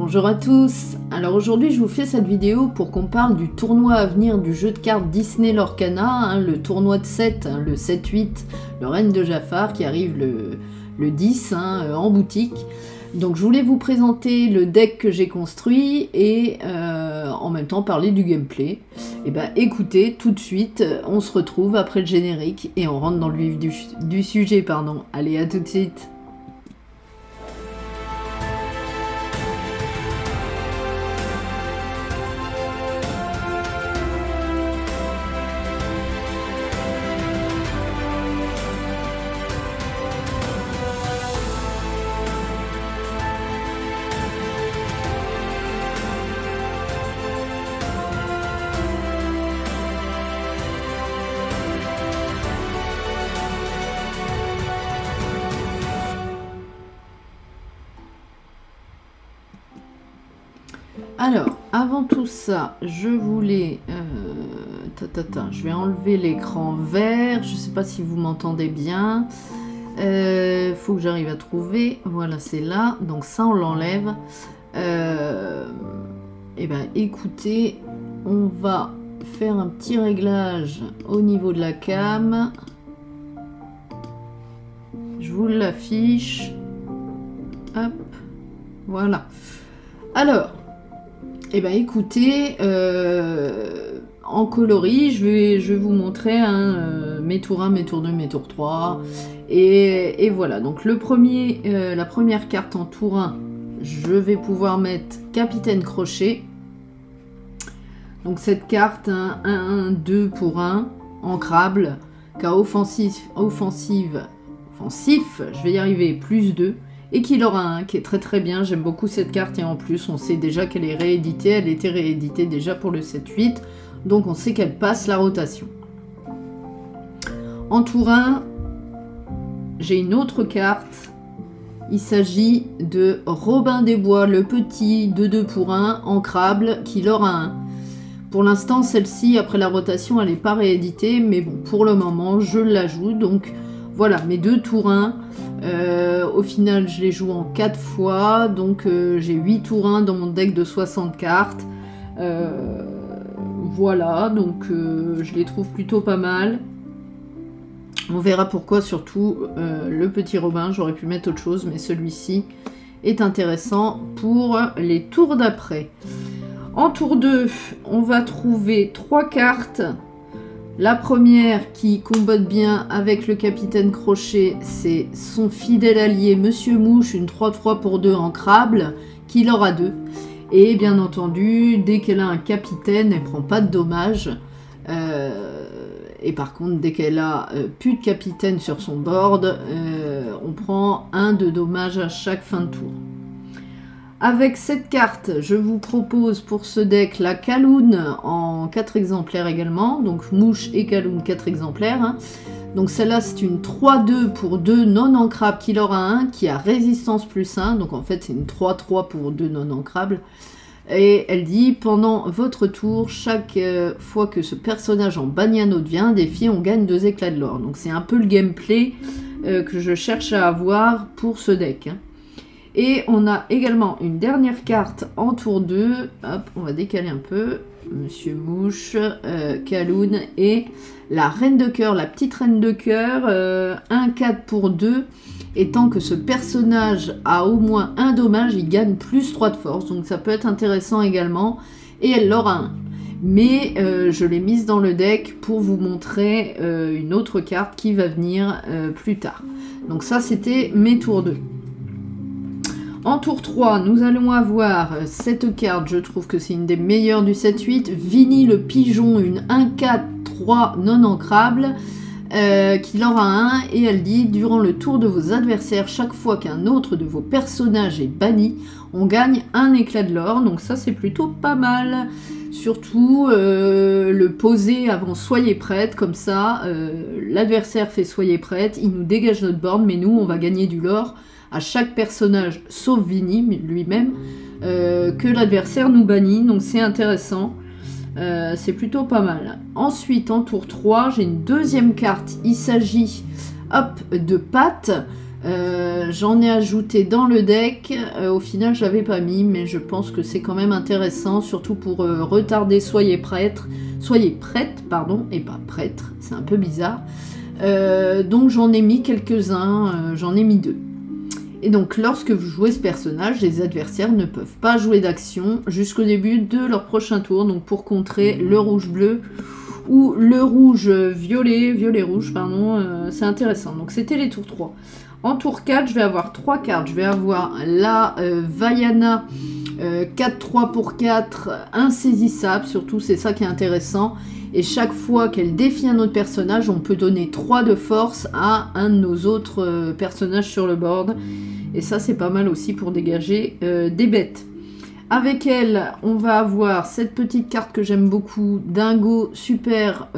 Bonjour à tous. Alors aujourd'hui je vous fais cette vidéo pour qu'on parle du tournoi à venir du jeu de cartes Disney Lorcana, le tournoi de 7, le 7-8, le Reine de Jafar qui arrive le 10 en boutique. Donc je voulais vous présenter le deck que j'ai construit et en même temps parler du gameplay. Et ben écoutez, tout de suite, on se retrouve après le générique et on rentre dans le vif du sujet, pardon. Allez, à tout de suite. Alors, avant tout ça, je voulais... je vais enlever l'écran vert. Je ne sais pas si vous m'entendez bien. Faut que j'arrive à trouver. Voilà, c'est là. Donc ça, on l'enlève. Et ben, écoutez, on va faire un petit réglage au niveau de la cam. Je vous l'affiche. Hop. Voilà. Alors... Eh bien écoutez, en coloris, je vais vous montrer mes tours 1, mes tours 2, mes tours 3. Et voilà, donc la première carte en tour 1, je vais pouvoir mettre Capitaine Crochet. Donc cette carte, 1-2 pour 1, ancrable, car offensif, je vais y arriver, plus 2. Et qu'il aura un qui est très très bien, j'aime beaucoup cette carte et en plus on sait déjà qu'elle est rééditée, elle était rééditée déjà pour le 7-8, donc on sait qu'elle passe la rotation. En tour 1, j'ai une autre carte, il s'agit de Robin des Bois, le petit 2-2 pour 1, ancrable, qui aura un. Pour l'instant celle-ci, après la rotation, elle n'est pas rééditée, mais bon, pour le moment je l'ajoute, donc voilà, mes deux tours 1. Au final, je les joue en 4 fois, donc j'ai 8 tours 1 dans mon deck de 60 cartes. Voilà, donc je les trouve plutôt pas mal. On verra pourquoi, surtout le petit Robin, j'aurais pu mettre autre chose, mais celui-ci est intéressant pour les tours d'après. En tour 2, on va trouver 3 cartes. La première qui combatte bien avec le Capitaine Crochet, c'est son fidèle allié Monsieur Mouche, une 3-3 pour 2 ancrable, qui aura 2. Et bien entendu, dès qu'elle a un capitaine, elle prend pas de dommages. Et par contre, dès qu'elle a plus de capitaine sur son board, on prend 1 de dommages à chaque fin de tour. Avec cette carte, je vous propose pour ce deck la Kaloun en 4 exemplaires également. Donc Mouche et Kaloun 4 exemplaires. Hein. Donc celle-là, c'est une 3-2 pour 2 non ancrables qui aura 1, qui a résistance plus 1. Donc en fait, c'est une 3-3 pour 2 non ancrables. Et elle dit, pendant votre tour, chaque fois que ce personnage en bannit un autre via un défi, on gagne 2 éclats de l'or. Donc c'est un peu le gameplay que je cherche à avoir pour ce deck. Hein. Et on a également une dernière carte en tour 2. Hop, on va décaler un peu. Monsieur Mouche, Kaloun et la Reine de Cœur, la petite Reine de Cœur. 1-4 pour 2. Et tant que ce personnage a au moins un dommage, il gagne plus 3 de force. Donc ça peut être intéressant également. Et elle l'aura 1. Mais je l'ai mise dans le deck pour vous montrer une autre carte qui va venir plus tard. Donc ça, c'était mes tours 2. En tour 3, nous allons avoir cette carte, je trouve que c'est une des meilleures du 7-8, Vinny le Pigeon, une 1-4-3 non ancrable, qui aura 1, et elle dit, durant le tour de vos adversaires, chaque fois qu'un autre de vos personnages est banni, on gagne 1 éclat de l'or, donc ça c'est plutôt pas mal. Surtout le poser avant soyez prête, comme ça, l'adversaire fait soyez prête, il nous dégage notre board, mais nous on va gagner du lore à chaque personnage, sauf Vinny lui-même, que l'adversaire nous bannit, donc c'est intéressant. C'est plutôt pas mal. Ensuite, en tour 3, j'ai une deuxième carte. Il s'agit de Pat. j'en ai ajouté dans le deck. Au final, je l'avais pas mis, mais je pense que c'est quand même intéressant, surtout pour retarder soyez prête, pardon, et pas prêtre, c'est un peu bizarre. Donc j'en ai mis quelques-uns, j'en ai mis 2. Et donc lorsque vous jouez ce personnage, les adversaires ne peuvent pas jouer d'action jusqu'au début de leur prochain tour, donc pour contrer le rouge-bleu ou le violet-rouge, pardon, c'est intéressant. Donc c'était les tours 3. En tour 4, je vais avoir 3 cartes. Je vais avoir la Vaiana 4-3 pour 4, insaisissable, surtout c'est ça qui est intéressant. Et chaque fois qu'elle défie un autre personnage, on peut donner 3 de force à un de nos autres personnages sur le board. Et ça, c'est pas mal aussi pour dégager des bêtes. Avec elle, on va avoir cette petite carte que j'aime beaucoup, Dingo, super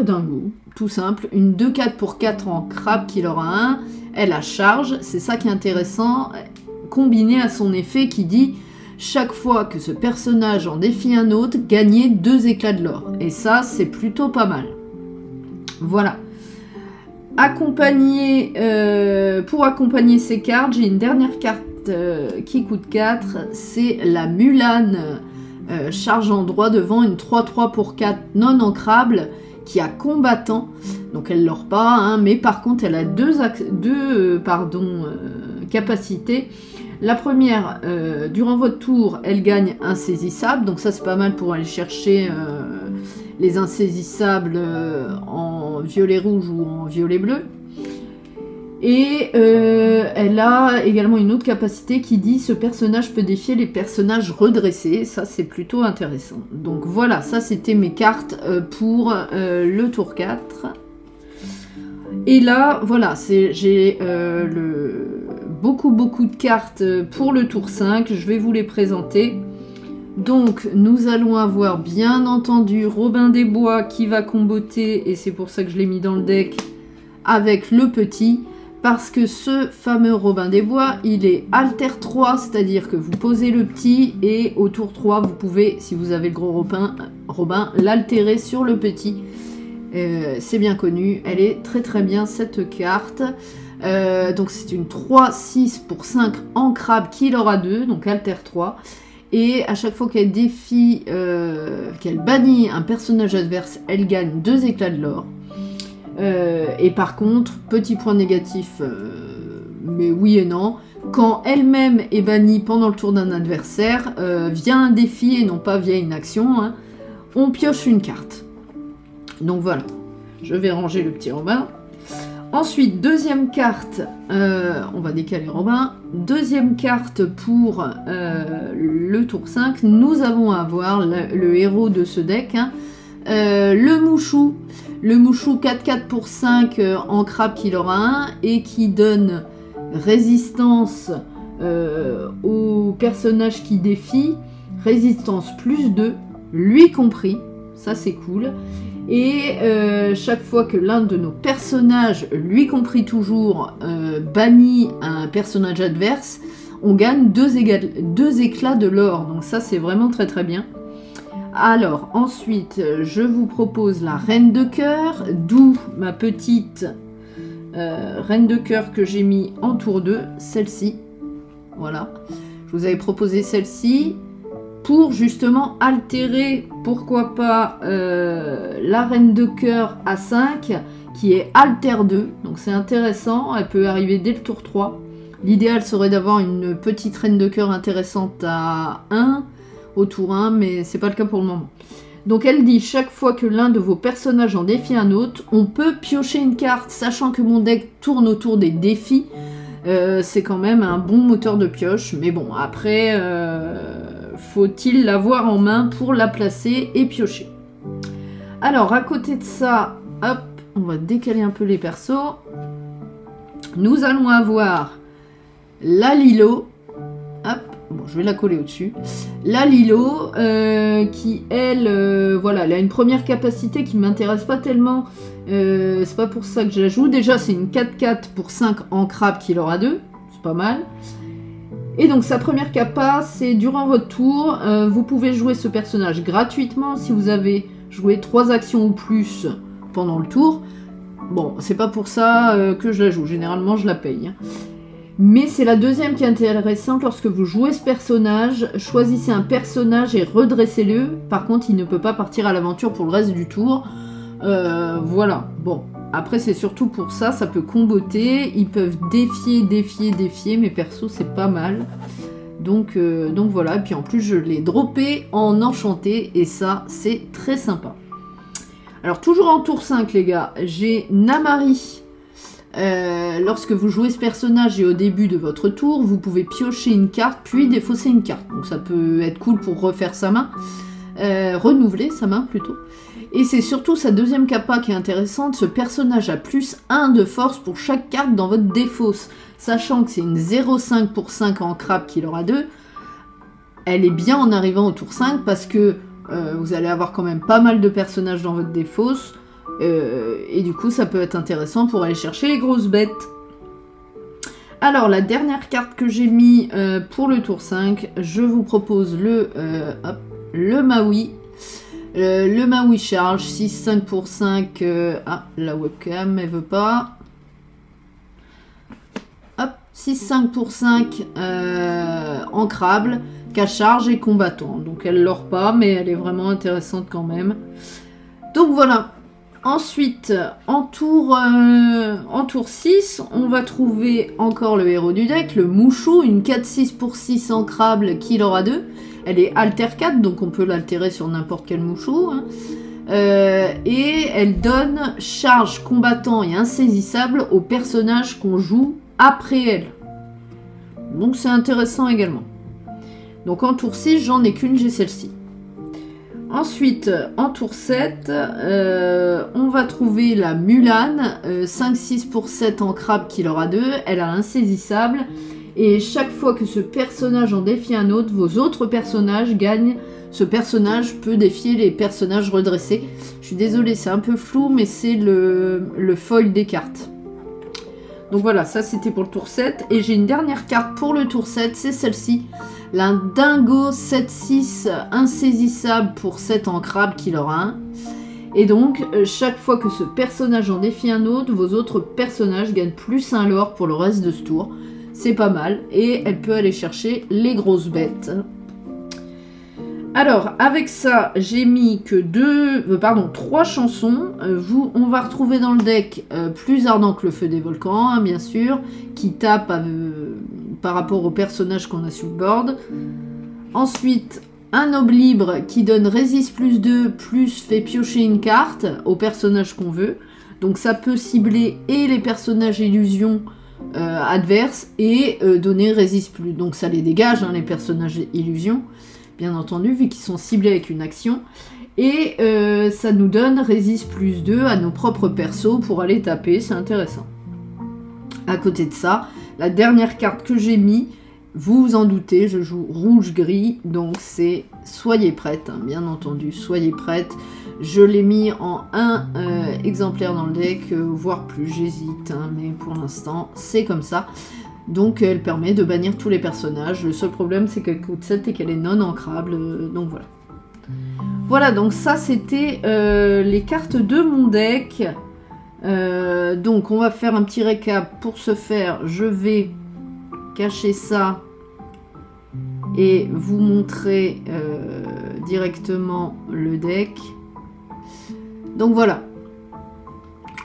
Dingo, tout simple. Une 2-4 pour 4 en crabe qui aura 1. Elle a charge, c'est ça qui est intéressant, combiné à son effet qui dit... Chaque fois que ce personnage en défie un autre, gagnez 2 éclats de l'or. Et ça, c'est plutôt pas mal. Voilà. Pour accompagner ces cartes, j'ai une dernière carte qui coûte 4. C'est la Mulan charge en droit devant une 3-3 pour 4 non ancrable qui a combattant. Donc elle l'aura pas, hein, mais par contre, elle a deux capacités. La première, durant votre tour, elle gagne insaisissable, donc ça c'est pas mal pour aller chercher les insaisissables en violet-rouge ou en violet-bleu. Et elle a également une autre capacité qui dit ce personnage peut défier les personnages redressés, ça c'est plutôt intéressant. Donc voilà, ça c'était mes cartes pour le tour 4. Et là, voilà, j'ai beaucoup de cartes pour le tour 5, je vais vous les présenter. Donc nous allons avoir bien entendu Robin des Bois qui va comboter, et c'est pour ça que je l'ai mis dans le deck, avec le petit, parce que ce fameux Robin des Bois, il est alter 3, c'est-à-dire que vous posez le petit, et au tour 3, vous pouvez, si vous avez le gros Robin, l'altérer sur le petit. C'est bien connu, elle est très bien cette carte. Donc c'est une 3-6 pour 5 en crabe qui aura 2, donc alter 3. Et à chaque fois qu'elle défie, qu'elle bannit un personnage adverse, elle gagne 2 éclats de l'or. Et par contre, petit point négatif, mais oui et non, quand elle-même est bannie pendant le tour d'un adversaire, via un défi et non pas via une action, hein, on pioche une carte. Donc voilà, je vais ranger le petit Robin. Ensuite, deuxième carte, on va décaler Robin. Deuxième carte pour le tour 5, nous avons à avoir le héros de ce deck, hein, le Mouchou. Le Mouchou 4-4 pour 5 en crabe qui aura 1 et qui donne résistance au personnage qui défie, résistance plus 2, lui compris, ça c'est cool. Et chaque fois que l'un de nos personnages, lui compris toujours, bannit un personnage adverse, on gagne 2 éclats de l'or. Donc ça c'est vraiment très bien. Alors ensuite, je vous propose la Reine de Cœur, d'où ma petite Reine de Cœur que j'ai mis en tour 2, celle-ci. Voilà, je vous avais proposé celle-ci. Pour justement altérer, pourquoi pas, la Reine de Cœur à 5, qui est alter 2. Donc c'est intéressant, elle peut arriver dès le tour 3. L'idéal serait d'avoir une petite Reine de Cœur intéressante à 1, au tour 1, mais c'est pas le cas pour le moment. Donc elle dit, chaque fois que l'un de vos personnages en défie un autre, on peut piocher une carte, sachant que mon deck tourne autour des défis. C'est quand même un bon moteur de pioche, mais bon, après... faut-il l'avoir en main pour la placer et piocher. Alors, à côté de ça, hop, on va décaler un peu les persos. Nous allons avoir la Lilo. Hop, bon, je vais la coller au-dessus. La Lilo, qui, elle, voilà, elle a une première capacité qui ne m'intéresse pas tellement. C'est pas pour ça que je la joue. Déjà, c'est une 4-4 pour 5 en crabe qui aura 2. C'est pas mal. Et donc sa première capa, c'est durant votre tour, vous pouvez jouer ce personnage gratuitement si vous avez joué 3 actions ou plus pendant le tour. Bon, c'est pas pour ça que je la joue. Généralement, je la paye. Mais c'est la deuxième qui est intéressante. Lorsque vous jouez ce personnage, choisissez un personnage et redressez-le. Par contre, il ne peut pas partir à l'aventure pour le reste du tour. Voilà. Bon. Après, c'est surtout pour ça. Ça peut comboter. Ils peuvent défier. Mes persos, c'est pas mal. Donc voilà. Et puis en plus, je l'ai droppé en enchanté. Et ça, c'est très sympa. Alors, toujours en tour 5, les gars. J'ai Namari. Lorsque vous jouez ce personnage et au début de votre tour, vous pouvez piocher une carte puis défausser une carte. Donc ça peut être cool pour refaire sa main, renouveler sa main plutôt. Et c'est surtout sa deuxième capa qui est intéressante. Ce personnage a plus 1 de force pour chaque carte dans votre défausse. Sachant que c'est une 0,5 pour 5 en crabe qu'il aura 2. Elle est bien en arrivant au tour 5 parce que vous allez avoir quand même pas mal de personnages dans votre défausse. Et du coup ça peut être intéressant pour aller chercher les grosses bêtes. Alors la dernière carte que j'ai mis pour le tour 5, je vous propose le Maui. Le Maui charge 6,5 pour 5. La webcam elle veut pas. Hop, 6,5 pour 5 ancrable, qu'à charge et combattant. Donc elle lord pas mais elle est vraiment intéressante quand même. Donc voilà. Ensuite, en tour 6, on va trouver encore le héros du deck, le Mouchou, une 4-6 pour 6 ancrable qui aura 2. Elle est alter 4, donc on peut l'altérer sur n'importe quel Mouchou. Hein. Et elle donne charge, combattant et insaisissable aux personnages qu'on joue après elle. Donc c'est intéressant également. Donc en tour 6, j'en ai qu'une, j'ai celle-ci. Ensuite, en tour 7, on va trouver la Mulan, 5-6 pour 7 en crabe qui aura 2, elle a insaisissable, et chaque fois que ce personnage en défie un autre, vos autres personnages gagnent, ce personnage peut défier les personnages redressés. Je suis désolée, c'est un peu flou, mais c'est le foil des cartes. Donc voilà, ça c'était pour le tour 7, et j'ai une dernière carte pour le tour 7, c'est celle-ci. La Dingo 7-6 insaisissable pour 7 en crabe qui aura 1. Et donc, chaque fois que ce personnage en défie un autre, vos autres personnages gagnent plus 1 lore pour le reste de ce tour. C'est pas mal. Et elle peut aller chercher les grosses bêtes. Alors, avec ça, j'ai mis que 3 chansons. On va retrouver dans le deck Plus ardent que le feu des volcans, hein, bien sûr, qui tape par rapport au personnage qu'on a sur le board. Ensuite, un noble libre qui donne résiste plus 2, plus fait piocher une carte au personnage qu'on veut. Donc ça peut cibler et les personnages illusions adverses et donner résiste plus. Donc ça les dégage, hein, les personnages illusions, bien entendu, vu qu'ils sont ciblés avec une action. Et ça nous donne résiste plus 2 à nos propres persos pour aller taper, c'est intéressant. À côté de ça, la dernière carte que j'ai mis, vous vous en doutez, je joue rouge-gris, donc c'est soyez prête, hein, bien entendu, soyez prête. Je l'ai mis en 1 exemplaire dans le deck, voire plus, j'hésite, hein, mais pour l'instant, c'est comme ça. Donc elle permet de bannir tous les personnages. Le seul problème, c'est qu'elle coûte 7 et qu'elle est non ancrable, donc voilà. Voilà, donc ça, c'était les cartes de mon deck. Donc on va faire un petit récap. Pour ce faire, je vais cacher ça et vous montrer directement le deck. Donc voilà,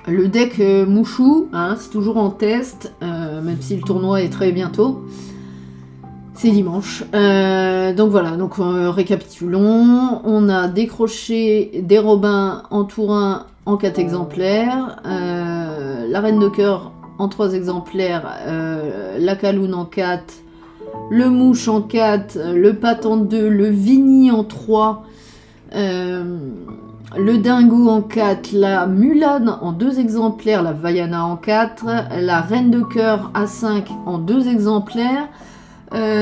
le deck Mouchou, hein, c'est toujours en test, même si le tournoi est très bientôt. C'est dimanche. Donc voilà, donc récapitulons. On a décroché des Robins en tour 1 en 4 exemplaires, la Reine de Cœur en 3 exemplaires, la Kaloun en 4, le Mouche en 4, le Pat en 2, le Vini en 3, le Dingo en 4, la Mulan en 2 exemplaires, la Vaiana en 4, la Reine de Cœur à 5 en 2 exemplaires,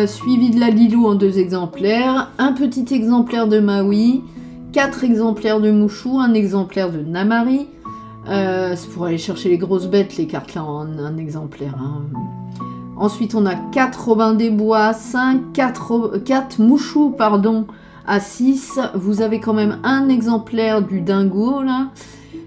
suivi de la Lilou en 2 exemplaires, un petit exemplaire de Maui, 4 exemplaires de Mouchou, un exemplaire de Namari. C'est pour aller chercher les grosses bêtes, les cartes là en un exemplaire. Hein. Ensuite, on a 4 Robins des Bois, 4 Mouchous, pardon, à 6. Vous avez quand même un exemplaire du Dingo là.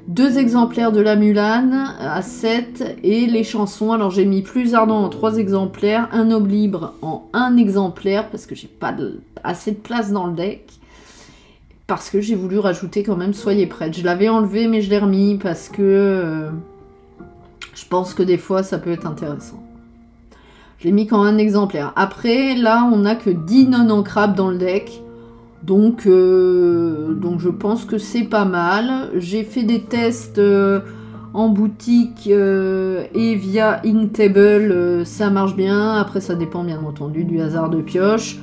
2 exemplaires de la Mulan à 7 et les chansons. Alors j'ai mis Plus ardent en 3 exemplaires, un Aube libre en 1 exemplaire parce que j'ai pas assez de place dans le deck. Parce que j'ai voulu rajouter quand même Soyez prête. Je l'avais enlevé mais je l'ai remis parce que je pense que des fois ça peut être intéressant. Je l'ai mis qu'en 1 exemplaire. Après là on n'a que 10 non ancrables dans le deck. Donc je pense que c'est pas mal. J'ai fait des tests en boutique et via Inktable, ça marche bien. Après, ça dépend bien entendu du hasard de pioche.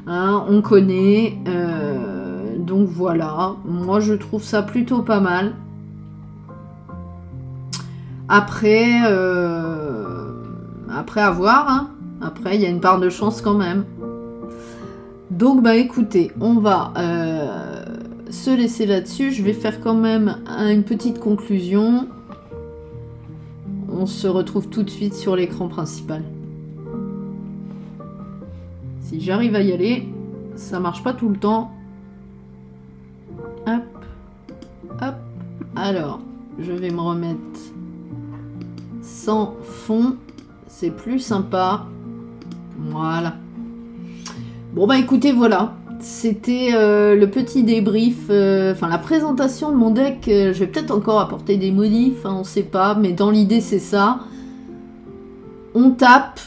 Hein, on connaît. Donc voilà. Moi, je trouve ça plutôt pas mal. Après à voir. Hein. Après, il y a une part de chance quand même. Donc bah écoutez, on va se laisser là-dessus. Je vais faire quand même une petite conclusion. On se retrouve tout de suite sur l'écran principal. Si j'arrive à y aller, ça marche pas tout le temps. Hop, hop. Alors, je vais me remettre sans fond. C'est plus sympa. Voilà. Bon bah écoutez, voilà, c'était le petit débrief, enfin la présentation de mon deck. Je vais peut-être encore apporter des modifs, hein, on sait pas, mais dans l'idée c'est ça. On tape,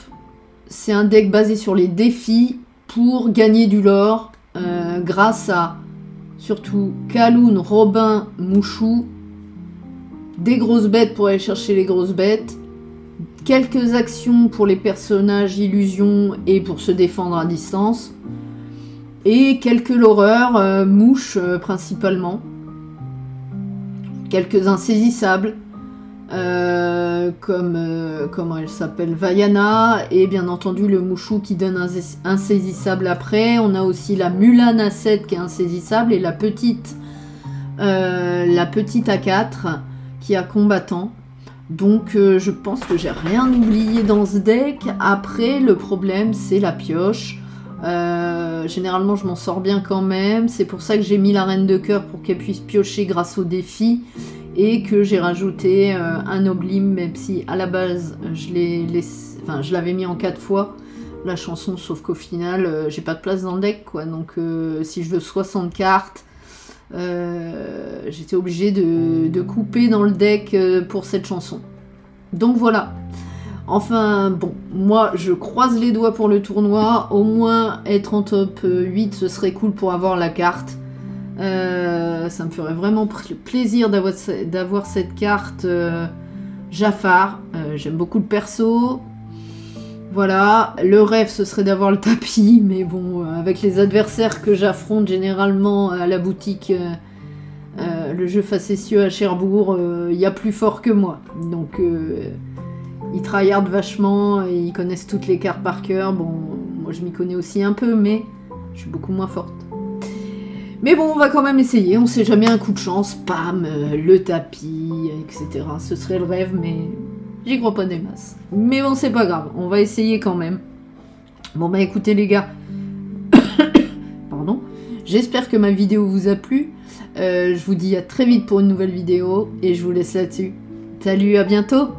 c'est un deck basé sur les défis pour gagner du lore, grâce à surtout Kaloun, Robin, Mouchou, des grosses bêtes pour aller chercher les grosses bêtes, quelques actions pour les personnages illusions et pour se défendre à distance, et quelques loreurs, mouches principalement, quelques insaisissables, comme comment elle s'appelle, Vaiana, et bien entendu le mouchou qui donne insaisissable après. On a aussi la Mulan à 7 qui est insaisissable, et la petite A4 qui a combattant. Donc je pense que j'ai rien oublié dans ce deck. Après le problème c'est la pioche. Généralement je m'en sors bien quand même. C'est pour ça que j'ai mis la reine de cœur pour qu'elle puisse piocher grâce au défi. Et que j'ai rajouté un oblime, même si à la base je l'avais mis en 4 fois la chanson, sauf qu'au final j'ai pas de place dans le deck quoi. Donc si je veux 60 cartes, j'étais obligée de couper dans le deck pour cette chanson. Donc voilà. Enfin bon, moi je croise les doigts pour le tournoi. Au moins être en top 8 ce serait cool pour avoir la carte. Ça me ferait vraiment plaisir d'avoir cette carte Jafar. J'aime beaucoup le perso. Voilà, le rêve ce serait d'avoir le tapis, mais bon, avec les adversaires que j'affronte généralement à la boutique, le jeu facétieux à Cherbourg, il y a plus fort que moi. Donc ils tryhardent vachement, et ils connaissent toutes les cartes par cœur. Bon, moi je m'y connais aussi un peu, mais je suis beaucoup moins forte. Mais bon, on va quand même essayer, on sait jamais, un coup de chance, pam, le tapis, etc. Ce serait le rêve, mais j'y crois pas des masses. Mais bon, c'est pas grave, on va essayer quand même. Bon bah écoutez les gars, pardon, j'espère que ma vidéo vous a plu. Je vous dis à très vite pour une nouvelle vidéo, et je vous laisse là-dessus. Salut, à bientôt!